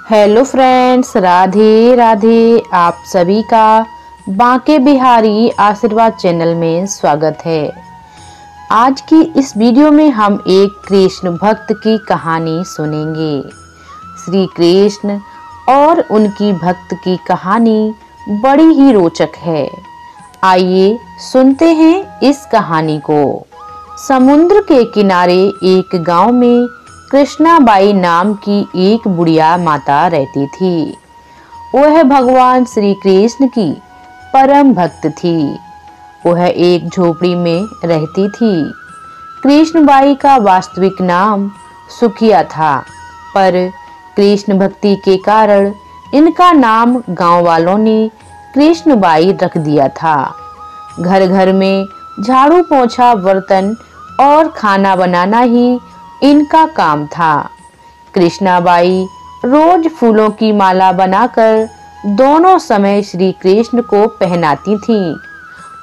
Hello friends, Radhe Radhe. आप सभी का बांके बिहारी आशीर्वाद चैनल में स्वागत है। आज की इस वीडियो में हम एक कृष्ण भक्त की कहानी सुनेंगे। श्री कृष्ण और उनकी भक्त की कहानी बड़ी ही रोचक है। आइए सुनते हैं इस कहानी को। समुद्र के किनारे एक गांव में कृष्णाबाई नाम की एक बुढ़िया माता रहती थी। वह भगवान श्री कृष्ण की परम भक्त थी। वह एक झोपड़ी में रहती थी। कृष्णबाई का वास्तविक नाम सुखिया था, पर कृष्ण भक्ति के कारण इनका नाम गांव वालों ने कृष्णबाई रख दिया था। घर घर में झाड़ू पोंछा, बर्तन और खाना बनाना ही इनका काम था। कृष्णाबाई रोज फूलों की माला बनाकर दोनों समय श्री कृष्ण को पहनाती थीं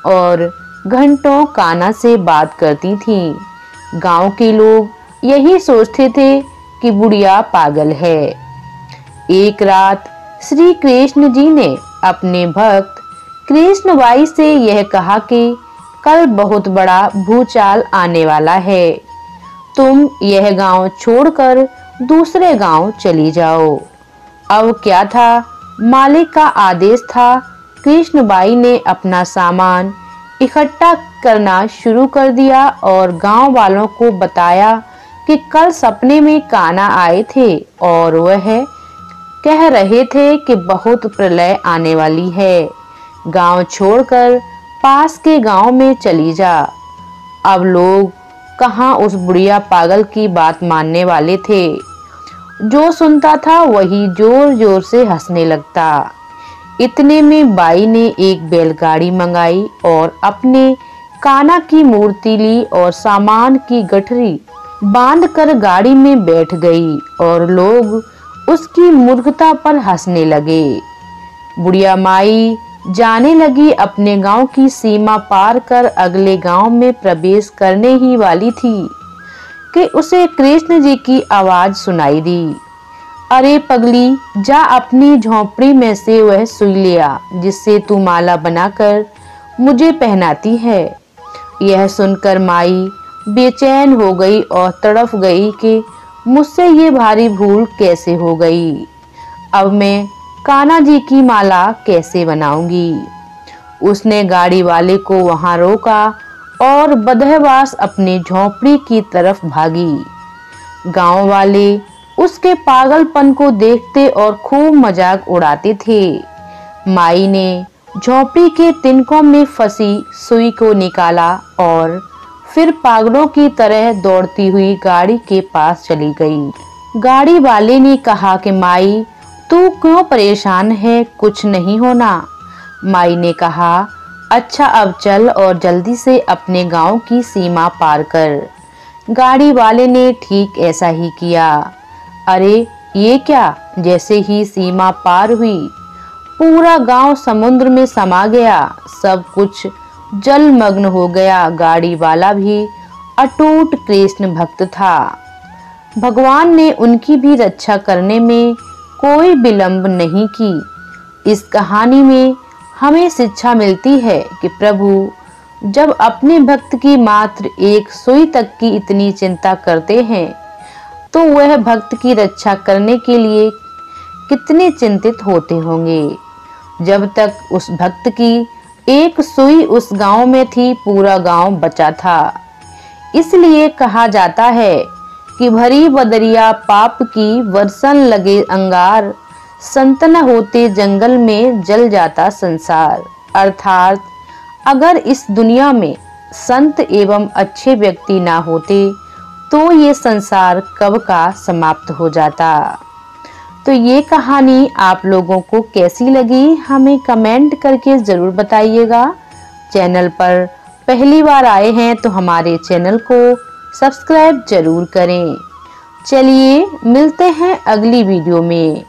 और घंटों कान्हा से बात करती थीं। गांव के लोग यही सोचते थे कि बुढ़िया पागल है। एक रात श्री कृष्ण जी ने अपने भक्त कृष्णबाई से यह कहा कि कल बहुत बड़ा भूचाल आने वाला है। तुम यह गांव छोड़कर दूसरे गांव चली जाओ। अब क्या था, मालिक का आदेश था। कृष्णबाई ने अपना सामान इकट्ठा करना शुरू कर दिया और गांव वालों को बताया कि कल सपने में कान्हा आए थे और वह कह रहे थे कि बहुत प्रलय आने वाली है। गांव छोड़कर पास के गांव में चली जा। अब लोग कहाँ उस बुढ़िया पागल की बात मानने वाले थे। जो सुनता था वही जोर जोर से हंसने लगता। इतने में बाई ने एक बैलगाड़ी मंगाई और अपने कान्हा की मूर्ति ली और सामान की गठरी बांधकर गाड़ी में बैठ गई और लोग उसकी मूर्खता पर हंसने लगे। बुढ़िया माई जाने लगी। अपने गांव की सीमा पार कर अगले गांव में प्रवेश करने ही वाली थी कि उसे कृष्ण जी की आवाज सुनाई दी। अरे पगली, जा अपनी झोंपड़ी में से वह सुई ले आ जिससे तू माला बनाकर मुझे पहनाती है। यह सुनकर माई बेचैन हो गई और तड़प गई कि मुझसे ये भारी भूल कैसे हो गई। अब मैं कान्हा जी की माला कैसे बनाऊंगी। उसने गाड़ी वाले को वहां रोका और बदहवास अपने झोंपड़ी की तरफ भागी। गांव वाले उसके पागलपन को देखते और खूब मजाक उड़ाते थे। माई ने झोंपड़ी के तिनकों में फंसी सुई को निकाला और फिर पागलों की तरह दौड़ती हुई गाड़ी के पास चली गई। गाड़ी वाले ने कहा कि माई, तू क्यों परेशान है, कुछ नहीं होना। माई ने कहा, अच्छा अब चल और जल्दी से अपने गांव की सीमा पार कर। गाड़ी वाले ने ठीक ऐसा ही किया। अरे ये क्या, जैसे ही सीमा पार हुई पूरा गांव समुद्र में समा गया। सब कुछ जलमग्न हो गया। गाड़ी वाला भी अटूट कृष्ण भक्त था। भगवान ने उनकी भी रक्षा करने में कोई विलंब नहीं की। इस कहानी में हमें शिक्षा मिलती है कि प्रभु जब अपने भक्त की मात्र एक सुई तक की इतनी चिंता करते हैं तो वह भक्त की रक्षा करने के लिए कितने चिंतित होते होंगे। जब तक उस भक्त की एक सुई उस गांव में थी, पूरा गांव बचा था। इसलिए कहा जाता है कि भरी बदरिया पाप की वर्षण लगे अंगार, संत न होते जंगल में जल जाता संसार। अर्थात अगर इस दुनिया में संत एवं अच्छे व्यक्ति ना होते तो ये संसार कब का समाप्त हो जाता। तो ये कहानी आप लोगों को कैसी लगी हमें कमेंट करके जरूर बताइएगा। चैनल पर पहली बार आए हैं तो हमारे चैनल को सब्सक्राइब जरूर करें। चलिए मिलते हैं अगली वीडियो में।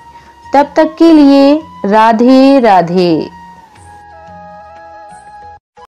तब तक के लिए राधे राधे।